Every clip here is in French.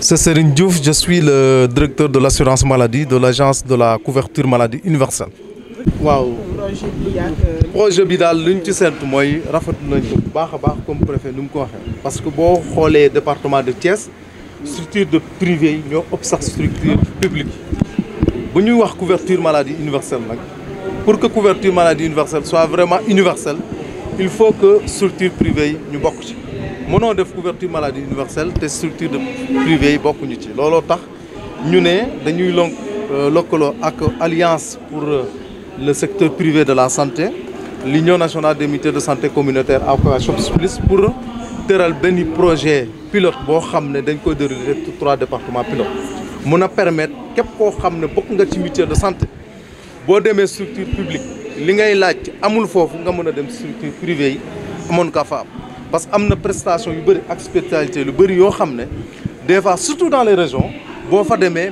C'est Serigne Diouf, je suis le directeur de l'assurance maladie de l'agence de la couverture maladie universelle. waaw projet bi daal lu ñu ci seetlu mooy rafetlu nañ ko bu baax a baax comme préfet ni mu ko waxee. parce que boo xoolee département de Thiès structure de privé yi ñoo ëpp sax structure publique bu ñuy wax couverture maladie universelle nag pour que couverture maladie universelle soit vraiment universelle il faut que structure privée yi ñu bokk ci. mënoo def couverture maladie universelle te structure de privé yi bokkuñu ci looloo tax ñu ne dañuy lëkkaloo ak alliance pour le secteur privé de la santé l'union nationale des mutuelles de santé communautaire ACOSOPS plus pour tëral benn projet pilote boo xam ne dañ koy dérouler 3 départements pilote mun a permettre képp koo xam ne bokk nga ci mutuelle de santé boo demee structure publique li ngay laaj amul foofu nga mën a dem structure privée yi amoon ka fa am parce que am na prestation yu bëri ak spécialité lu bëri yoo xam ne des fois surtout dans les régions boo fa demee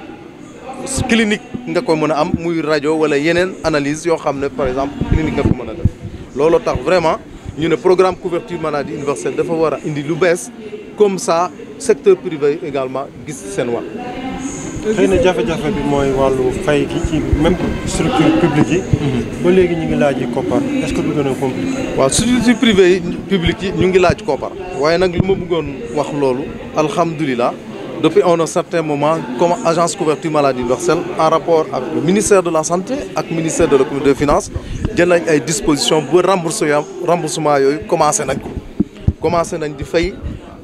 clinique nga ko mën a am muy rajo wala yeneen analyse yoo xam ne par exemple clinique nga ko mën a def loolu tax vraiment ñu ne programme couverture maladie universelle dafa war a indi lu bees comme ça secteur privé également gis seen wàll. xëy na jafe-jafe bi mooy wàllu fay gi ci même structure publique yi. ba léegi ñu ngi laaj koppar est-ce que du gën a compliqué. waaw structure privée yi publique yi ñu ngi laaj koppar waaye nag li ma bëggoon wax loolu alhamdulilah. Depuis un certain moment, comme agence couverture maladie universelle, en rapport avec le ministère de la Santé et le ministère de l'économie et des Finances, jël nañ ay dispositions pour remboursement yooyu commencé nañ di fay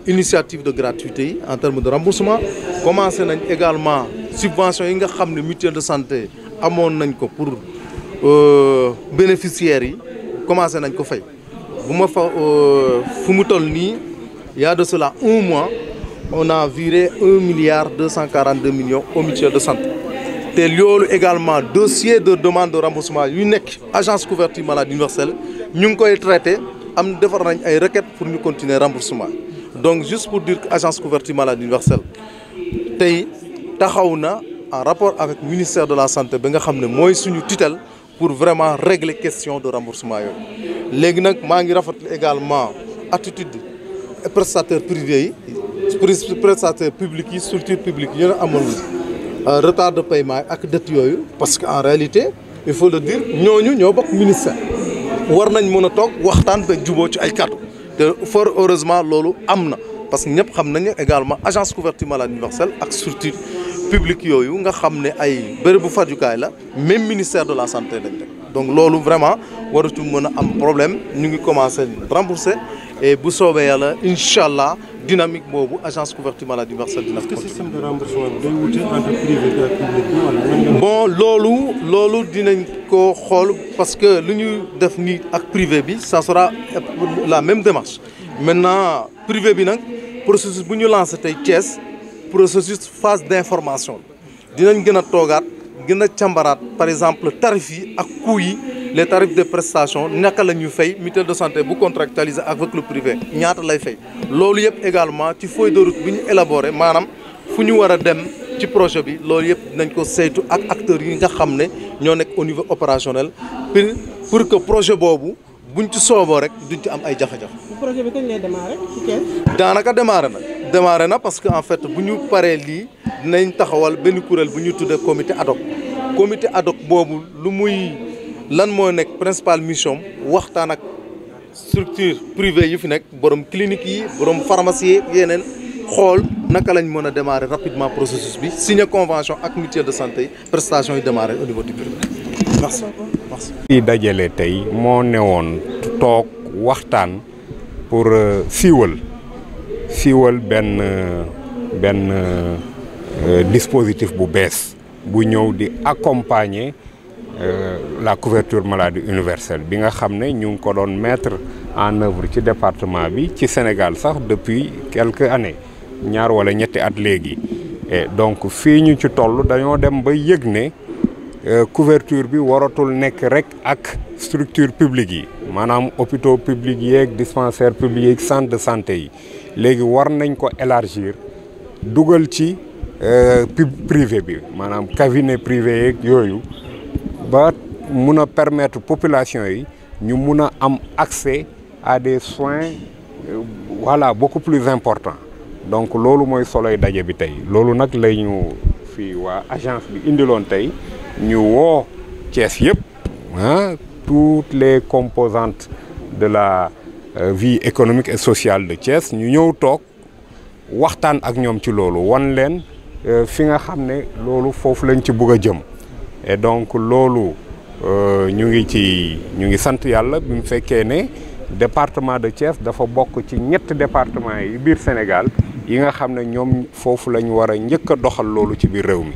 initiative de gratuité yi en termes de remboursement commencé nañ également subventions yi nga xam ne mutuelle de santé amoon nañ ko pour bénéficiaires yi commencé nañ ko fay bu ma fa fu mu toll nii y a de cela un mois. On a viré 1,242 milliard aux mutuelles de santé. te loolu également dossier de demande de remboursement yu nekk agence couverture maladie universelle ñu ngi koy traité am defar nañ ay requêtes pour ñu continuer remboursement donc juste pour dire que agence couverture maladie universelle tey taxaw na en rapport avec ministère de la santé ba nga xam ne mooy suñu tutelle pour vraiment régler question de remboursement yooyu léegi nag maa ngi rafetlu également attitude prestataires privés yi prestataires publics yi structure publique yi ñu amoon retard de paiement ak dette yooyu parce que en réalité il faut le dire ñooñu ñoo bokk ministère war nañ mën a toog waxtaan ba juboo ci ay kàddu te fort heureusement loolu am na parce que ñëpp xam nañu également agence couverture maladie universelle ak structure publique yooyu nga xam ne ay bërëbu fajukaay la même ministère de la santé lañ teg donc loolu vraiment waratu mën a am problème ñu ngi commencé rembourser et bu soobee yàlla incha allah dynamique boobu agence couverture maladie universelle dina. est-ce que système de remboursement bi day wute entre privé et public bon loolu dinañ ko xool parce que lu ñu def nii ak privé bi ça sera la même démarche maintenant privé bi nag processus bu ñu lancé tey Thiès processus phase d'information dinañ gën a toogaat gën a càmbaraat par exemple tarif yi ak coût yi les tarifs de prestation naka la ñuy fay mutuelle de santé bu contractualisé avec le privé ñaata lay fay loolu yëpp également ci feuille de route bi ñu élaboré maanaam fu ñu war a dem ci projet bi loolu yëpp dinañ ko saytu ak acteurs yi nga xam ne ñoo nekk au niveau opérationnel pour que projet boobu buñ ci sooboo rek duñ ci am ay jafe-jafe. projet bi kañ lay démarrer ci Thiès. daanaka démarré na parce que en fait bu ñu paree lii dinañ taxawal benn kuréel bu ñu tuddee comité ad hoc comité ad hoc boobu lan moo nekk principale mission waxtaan ak structure privée yu fi nekk borom clinique yi borom pharmacie yi yeneen xool naka lañ mën a démarrer rapidement processus bi signer convention ak mutuelle de santé yi prestation yi démarrer au niveau du privé merci. li dajale tey moo newoon toog waxtaan pour siiwal benn dispositif bu bees bu ñëw di accompagner la couverture maladie universelle bi nga xam ne ñu ngi ko doon mettre en œuvre ci département bi ci Sénégal sax depuis quelques années ñaar wala ñetti at léegi et donc fii ñu ci toll dañoo dem ba yëg ne couverture bi waratul nekk rek ak structure publique yi maanaam hôpitaux publics yeeg dispensaires publics yeeg centre de santé yi léegi war nañ ko élargir dugal ci privé bi maanaam cabinet privé yeeg yooyu ba mun a permettre population yi ñu mun a am accès à des soins beaucoup plus importants donc loolu mooy soloy daje bi tey loolu nag la ñu fii waa agence bi indiloon tey ñu woo Thiès yëpp toutes les composantes de la vie économique et sociale de Thiès ñu ñëw toog waxtaan ak ñoom ci loolu wan leen fi nga xam ne loolu foofu lañ ci bëgg a jëm et donc loolu ñu ngi sant yàlla bi mu fekkee ne département de Thiès dafa bokk ci ñett département yi biir Sénégal yi nga xam ne ñoom foofu la ñu war a njëkk a doxal loolu ci biir réew mi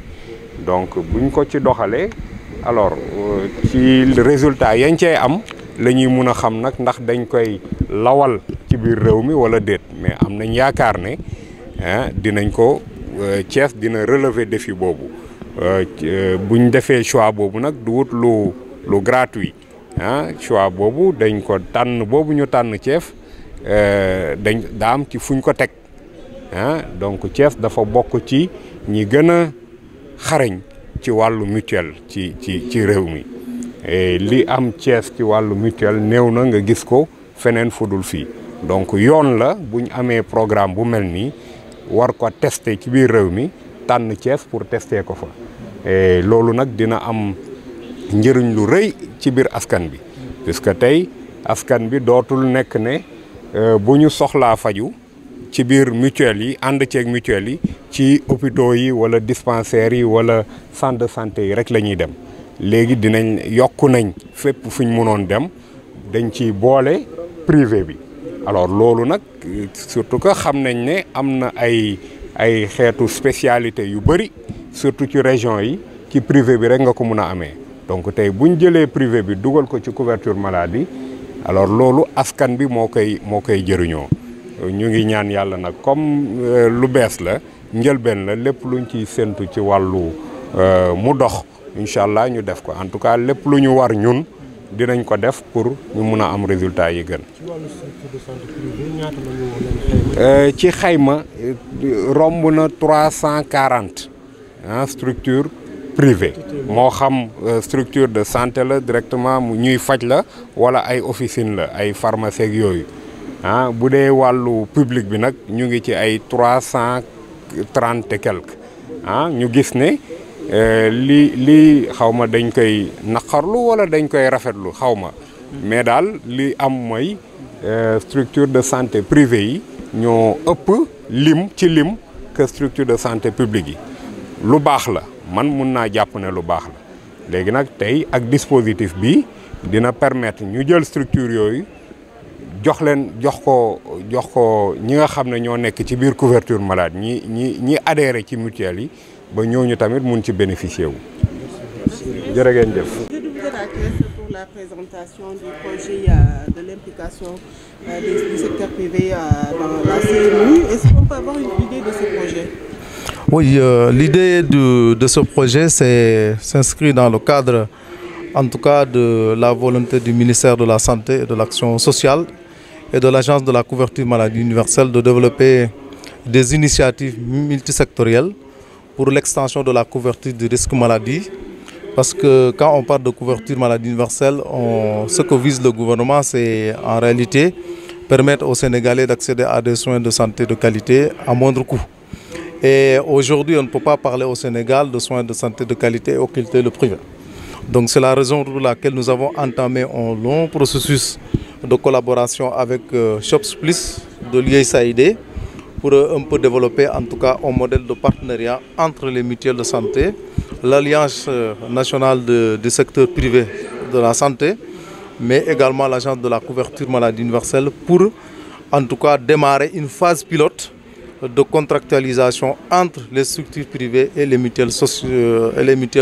donc buñ ko ci doxalee alors ci résultat yañ cey am la ñuy mun a xam nag ndax dañ koy lawal ci biir réew mi wala déet mais am nañ yaakaar ne dinañ ko Thiès dina relever défi boobu buñ defee choix boobu nag du wut lu gratuit choix boobu dañ ko tànn boobu ñu tànn Thiès daa am ci fuñ ko teg donc Thiès dafa bokk ci ñi gën a xarañ ci wàllu mutuelle ci réew mi li am Thiès ci wàllu mutuelle néew na nga gis ko feneen fudul fii donc yoon la buñ amee programme bu mel nii war ko tester ci biir réew mi tànn Thiès pour tester ko fa loolu nag dina am njëriñ lu rëy ci biir askan bi puisque tey askan bi dootul nekk ne bu ñu soxlaa faju ci biir mutuelle yi ànd ceeg mutuelle yi ci hôpitaux yi wala dispensaires yi wala centre de santé yi rek la ñuy dem léegi dinañ yokku nañ fépp fu ñu mënoon dem dañ ci boole privé bi alors loolu nag surtout que xam nañ ne am na ay xeetu spécialité yu bëri surtout ci région yi ci privé bi rek nga ko mun a amee donc tey bu ñu jëlee privé bi dugal ko ci couverture maladie alors loolu askan bi moo koy jëriñoo ñu ngi ñaan yàlla nag comme lu bees la njëlbeen la lépp luñ ciy séntu ci wàllu mu dox incha allah ñu def ko en tout cas lépp lu ñu war ñun dinañ ko def pour ñu mun a am résultat yi gën. ci wàllu structure de santé privée ñaata la ñu ci xayma romb na 340 structure privée moo xam structure de santé la directement mu ñuy faj la wala ay officine la ay pharmacie ak yooyu bu dee wàllu public bi nag ñu ngi ci ay 330 et quelques ñu gis ne li xaw ma dañ koy naqarlu wala dañ koy rafetlu xaw ma mais daal li am mooy structure de santé privée yi ñoo ëpp lim que structure de santé publique yi lu baax la man mun naa jàpp ne lu baax la léegi nag tey ak dispositif bi dina permettre ñu jël structure yooyu jox ko ñi nga xam ne ñoo nekk ci biir couverture maladie ñi adhéré ci mutuelle yi ba ñooñu tamit mun ci bénéficier wu. jërë ngeen jëf. Pour la présentation du projet de l'implication du secteur privé dans la CMU, est-ce qu'on peut avoir une idée de ce projet? Oui, l'idée de ce projet s'inscrit dans le cadre, en tout cas, de la volonté du ministère de la Santé et de l'Action sociale et de l'Agence de la couverture maladie universelle de développer des initiatives multisectorielles pour l'extension de la couverture du risque maladie. Parce que quand on parle de couverture maladie universelle, ce que vise le gouvernement, c'est en réalité permettre aux Sénégalais d'accéder à des soins de santé de qualité à moindre coût. Et aujourd'hui, on ne peut pas parler au Sénégal de soins de santé de qualité et occulter le privé. Donc c'est la raison pour laquelle nous avons entamé un long processus de collaboration avec Shops Plus de l'USAID pour un peu développer en tout cas un modèle de partenariat entre les mutuelles de santé, l'Alliance nationale du secteur privé de la santé, mais également l'Agence de la couverture maladie universelle pour en tout cas démarrer une phase pilote de contractualisation entre les structures privées et les mutuelles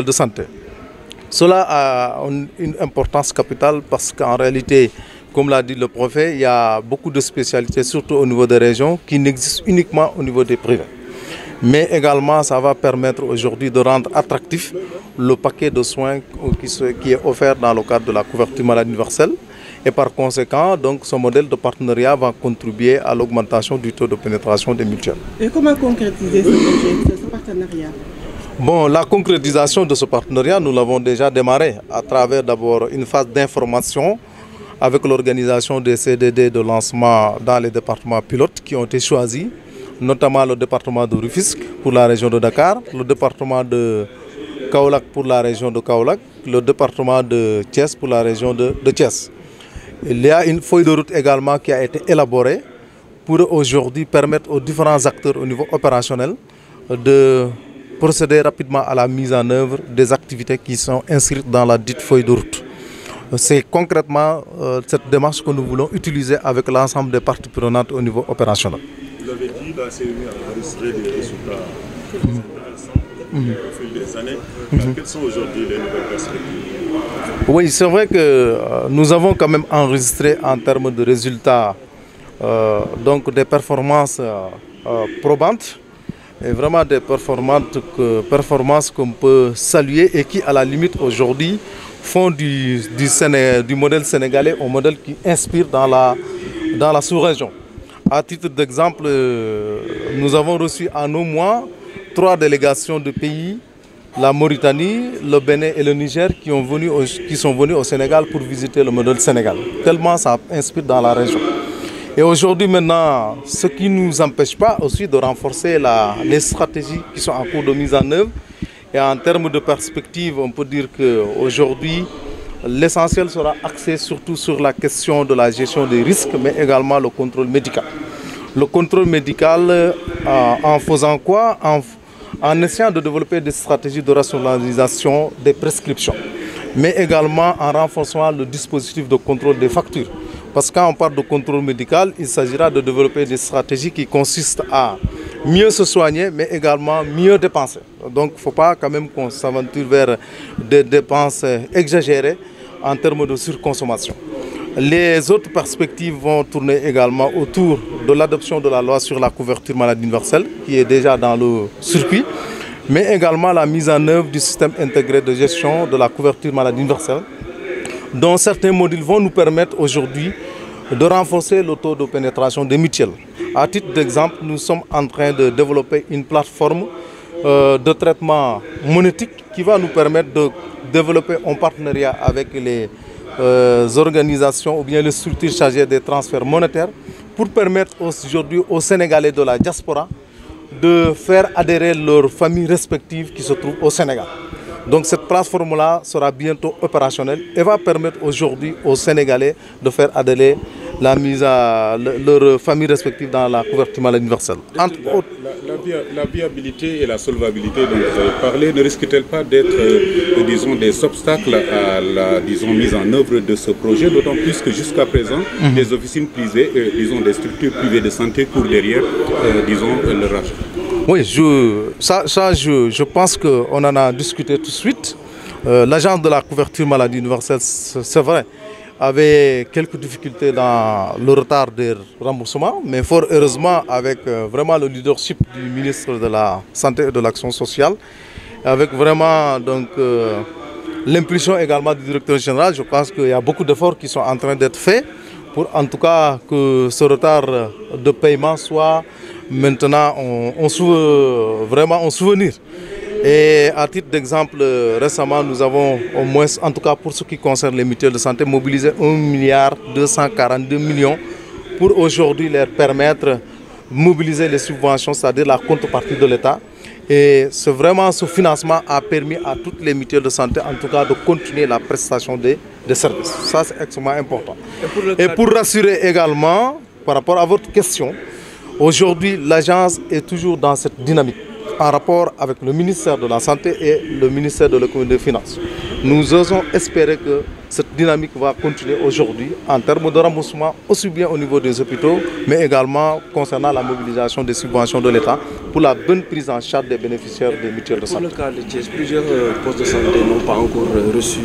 de santé. Cela a une importance capitale parce qu'en réalité, comme l'a dit le préfet, il y a beaucoup de spécialités, surtout au niveau des régions, qui n'existent uniquement au niveau des privés. Mais également, ça va permettre aujourd'hui de rendre attractif le paquet de soins qui est offert dans le cadre de la couverture maladie universelle. Et par conséquent, donc, ce modèle de partenariat va contribuer à l'augmentation du taux de pénétration des mutuelles. Et comment concrétiser ce projet, ce partenariat? Bon, la concrétisation de ce partenariat, nous l'avons déjà démarré à travers d'abord une phase d'information avec l'organisation des CDD de lancement dans les départements pilotes qui ont été choisis notamment le département de Rufisque pour la région de Dakar, le département de Kaolack pour la région de Kaolack, le département de Thiès pour la région de Thiès. Il y a une feuille de route également qui a été élaborée pour aujourd'hui permettre aux différents acteurs au niveau opérationnel de procéder rapidement à la mise en œuvre des activités qui sont inscrites dans la dite feuille de route. C'est concrètement cette démarche que nous voulons utiliser avec l'ensemble des parties prenantes au niveau opérationnel. Vous avez dit la CMU a enregistré des résultats intéressants au fil des années. Quelles sont aujourd'hui les nouvelles perspectives? Oui, c'est vrai que nous avons quand même enregistré en termes de résultats donc des performances probantes et vraiment des performances qu'on peut saluer et qui à la limite aujourd'hui font du modèle sénégalais un modèle qui inspire dans la sous-région. À titre d'exemple, nous avons reçu en un mois 3 délégations de pays, la Mauritanie, le Bénin et le Niger, qui sont venus au Sénégal pour visiter le modèle Sénégal. Tellement ça inspire dans la région. Et aujourd'hui maintenant, ce qui ne nous empêche pas aussi de renforcer les stratégies qui sont en cours de mise en œuvre. Et en termes de perspective, on peut dire qu'aujourd'hui, l'essentiel sera axé surtout sur la question de la gestion des risques, mais également le contrôle médical. Le contrôle médical, en faisant quoi? En essayant de développer des stratégies de rationalisation des prescriptions, mais également en renforçant le dispositif de contrôle des factures. Parce que quand on parle de contrôle médical, il s'agira de développer des stratégies qui consistent à mieux se soigner, mais également mieux dépenser. Donc il ne faut pas quand même qu'on s'aventure vers des dépenses exagérées en termes de surconsommation. Les autres perspectives vont tourner également autour de l'adoption de la loi sur la couverture maladie universelle, qui est déjà dans le circuit, mais également la mise en œuvre du système intégré de gestion de la couverture maladie universelle, dont certains modules vont nous permettre aujourd'hui de renforcer le taux de pénétration des mutuelles. À titre d'exemple, nous sommes en train de développer une plateforme de traitement monétique qui va nous permettre de développer un partenariat avec les organisations ou bien les structures chargées des transferts monétaires pour permettre aujourd'hui aux Sénégalais de la diaspora de faire adhérer leurs familles respectives qui se trouvent au Sénégal. Donc cette plateforme-là sera bientôt opérationnelle et va permettre aujourd'hui aux Sénégalais de faire adhérer leurs familles respectives dans la couverture maladie universelle. Entre autres, la viabilité et la solvabilité dont vous avez parlé ne risquent-elles pas d'être, disons, des obstacles à la mise en œuvre de ce projet, d'autant plus que jusqu'à présent, des officines privées, disons, des structures privées de santé courent derrière, disons, le rachat. Oui, je pense qu'on en a discuté tout de suite. L'agence de la couverture maladie universelle, c'est vrai, avait quelques difficultés dans le retard des remboursements, mais fort heureusement avec vraiment le leadership du ministre de la Santé et de l'Action sociale, avec vraiment l'impulsion également du directeur général, je pense qu'il y a beaucoup d'efforts qui sont en train d'être faits pour en tout cas que ce retard de paiement soit maintenant vraiment un souvenir. Et à titre d'exemple, récemment, nous avons au moins, en tout cas pour ce qui concerne les mutuelles de santé, mobilisé 1,242 milliard pour aujourd'hui leur permettre de mobiliser les subventions, c'est-à-dire la contrepartie de l'État. Et vraiment, ce financement a permis à toutes les mutuelles de santé, en tout cas, de continuer la prestation des services. Ça, c'est extrêmement important. Et pour rassurer également, par rapport à votre question, aujourd'hui, l'agence est toujours dans cette dynamique en rapport avec le ministère de la Santé et le ministère de l'Économie et des Finances. Nous osons espérer que cette dynamique va continuer aujourd'hui en termes de remboursement, aussi bien au niveau des hôpitaux, mais également concernant la mobilisation des subventions de l'État pour la bonne prise en charge des bénéficiaires des mutuelles de santé. Pour le cas de Thiès, plusieurs postes de santé n'ont pas encore reçu.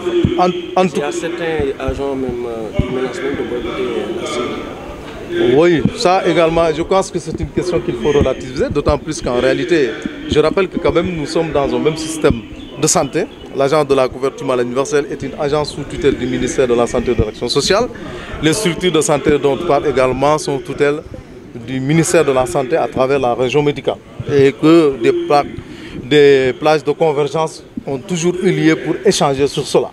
Il y a certains agents même qui menacent même de boycotter la série. Oui, ça également, je pense que c'est une question qu'il faut relativiser, d'autant plus qu'en réalité, je rappelle que quand même nous sommes dans un même système de santé. L'agence de la couverture maladie universelle est une agence sous tutelle du ministère de la Santé et de l'Action sociale. Les structures de santé dont on parle également sont sous tutelle du ministère de la Santé à travers la région médicale. Et que des plages de convergence ont toujours eu lieu pour échanger sur cela.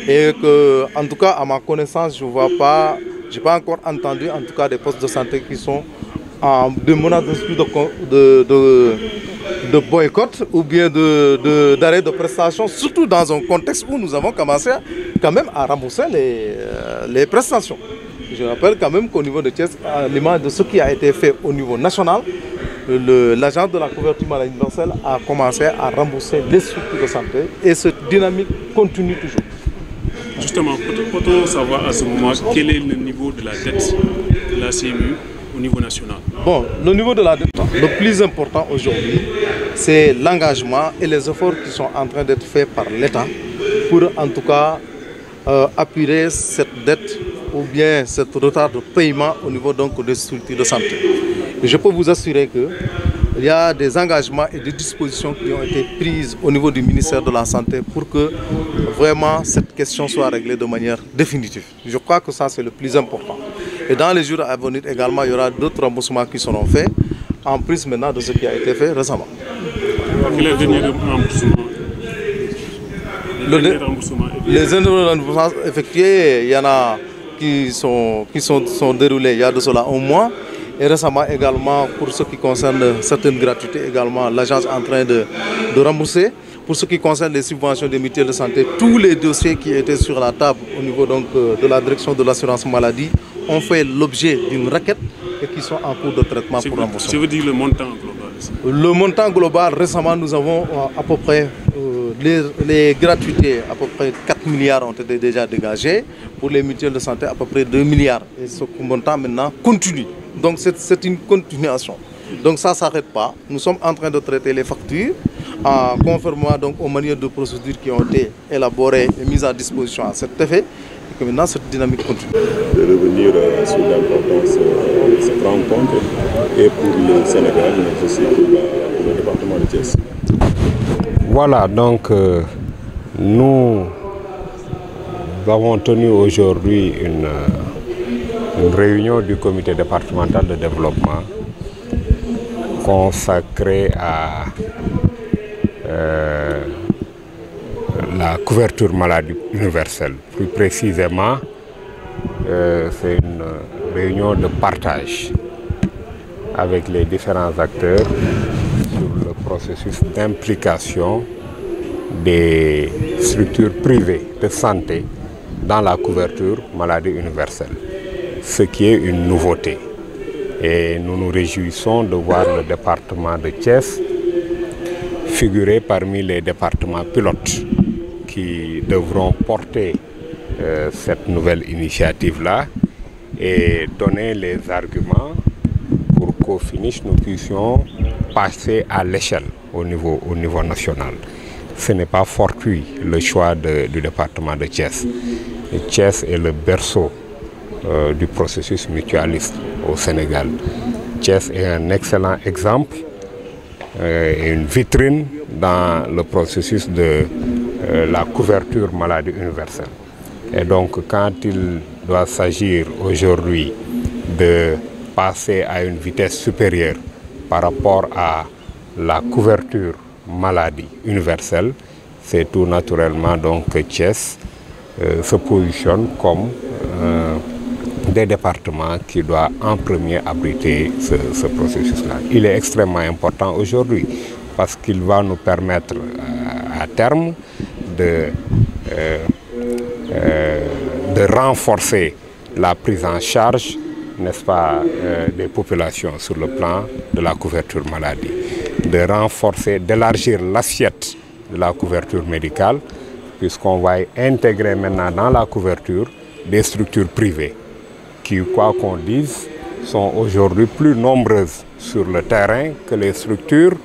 Et que, en tout cas, à ma connaissance, je n'ai pas encore entendu en tout cas des postes de santé qui sont de menaces de boycott ou bien d'arrêt de prestations, surtout dans un contexte où nous avons commencé quand même à rembourser les prestations. Je rappelle quand même qu'au niveau de Thiès, à l'image de ce qui a été fait au niveau national, l'agence de la couverture maladie universelle a commencé à rembourser les structures de santé et cette dynamique continue toujours. Justement, peut-on savoir à ce moment quel est le niveau de la dette de la CMU au niveau national? Bon, le niveau de la dette, le plus important aujourd'hui, c'est l'engagement et les efforts qui sont en train d'être faits par l'État pour en tout cas appuyer cette dette ou bien ce retard de paiement au niveau donc des structures de santé. Et je peux vous assurer qu'il y a des engagements et des dispositions qui ont été prises au niveau du ministère de la Santé pour que vraiment cette question soit réglée de manière définitive. Je crois que ça c'est le plus important. Et dans les jours à venir également, il y aura d'autres remboursements qui seront faits, en plus maintenant de ce qui a été fait récemment. Quel est le dernier remboursement? Les derniers remboursements effectués, il y en a qui sont déroulés il y a de cela un mois. Et récemment également, pour ce qui concerne certaines gratuités, également l'agence est en train de rembourser. Pour ce qui concerne les subventions des mutuelles de santé, tous les dossiers qui étaient sur la table au niveau donc, de la direction de l'assurance maladie ont fait l'objet d'une requête et qui sont en cours de traitement pour remboursement. Je veux dire le montant global. Le montant global, récemment, nous avons à peu près les gratuités, à peu près 4 milliards ont été déjà dégagés. Pour les mutuelles de santé, à peu près 2 milliards. Et ce montant maintenant continue. Donc c'est une continuation. Donc ça ne s'arrête pas. Nous sommes en train de traiter les factures conformément donc aux manières de procédure qui ont été élaborées et mises à disposition à cet effet. Et que maintenant cette dynamique continue. De revenir sur l'importance de cette rencontre et pour le Sénégal, mais aussi pour le département de Thiès. Voilà, donc nous avons tenu aujourd'hui une réunion du comité départemental de développement consacrée à la couverture maladie universelle. Plus précisément, c'est une réunion de partage avec les différents acteurs sur le processus d'implication des structures privées de santé dans la couverture maladie universelle, ce qui est une nouveauté. Et nous nous réjouissons de voir le département de Thiès figurer parmi les départements pilotes qui devront porter cette nouvelle initiative-là et donner les arguments pour qu'au finish nous puissions passer à l'échelle au niveau national. Ce n'est pas fortuit le choix du département de Thiès. Thiès est le berceau du processus mutualiste au Sénégal. Thiès est un excellent exemple et une vitrine dans le processus de la couverture maladie universelle. Et donc quand il doit s'agir aujourd'hui de passer à une vitesse supérieure par rapport à la couverture maladie universelle, c'est tout naturellement donc que Thiès se positionne comme des départements qui doivent en premier abriter ce processus-là. Il est extrêmement important aujourd'hui parce qu'il va nous permettre à terme de renforcer la prise en charge, n'est-ce pas, des populations sur le plan de la couverture maladie, de renforcer, d'élargir l'assiette de la couverture médicale, puisqu'on va intégrer maintenant dans la couverture des structures privées qui, quoi qu'on dise, sont aujourd'hui plus nombreuses sur le terrain que les structures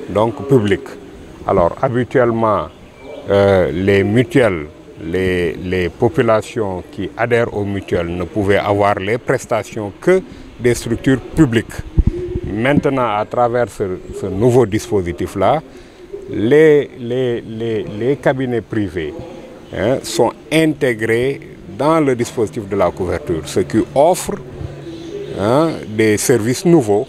donc, publiques. Alors habituellement, les mutuelles, les populations qui adhèrent aux mutuelles ne pouvaient avoir les prestations que des structures publiques. Maintenant, à travers ce nouveau dispositif-là, les cabinets privés sont intégrés dans le dispositif de la couverture, ce qui offre des services nouveaux,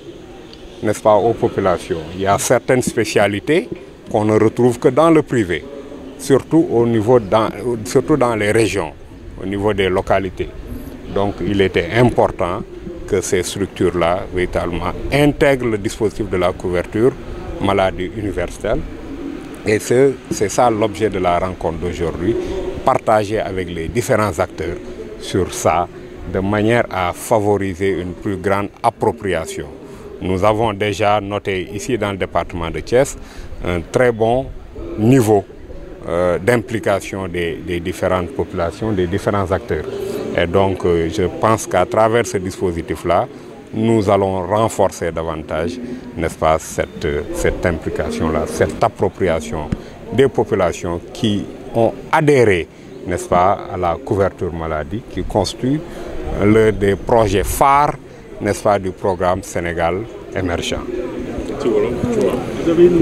n'est-ce pas, aux populations. Il y a certaines spécialités qu'on ne retrouve que dans le privé, surtout dans les régions, au niveau des localités. Donc il était important que ces structures-là, véritablement, intègrent le dispositif de la couverture maladie universelle. Et c'est ça l'objet de la rencontre d'aujourd'hui, partager avec les différents acteurs sur ça, de manière à favoriser une plus grande appropriation. Nous avons déjà noté ici dans le département de Thiès un très bon niveau d'implication des différentes populations, des différents acteurs. Et donc je pense qu'à travers ce dispositif-là, nous allons renforcer davantage, n'est-ce pas, cette implication-là, cette appropriation des populations qui ont adhéré, n'est-ce pas, à la couverture maladie, qui constitue l'un des projets phares, n'est-ce pas, du programme Sénégal émergent. Vous avez une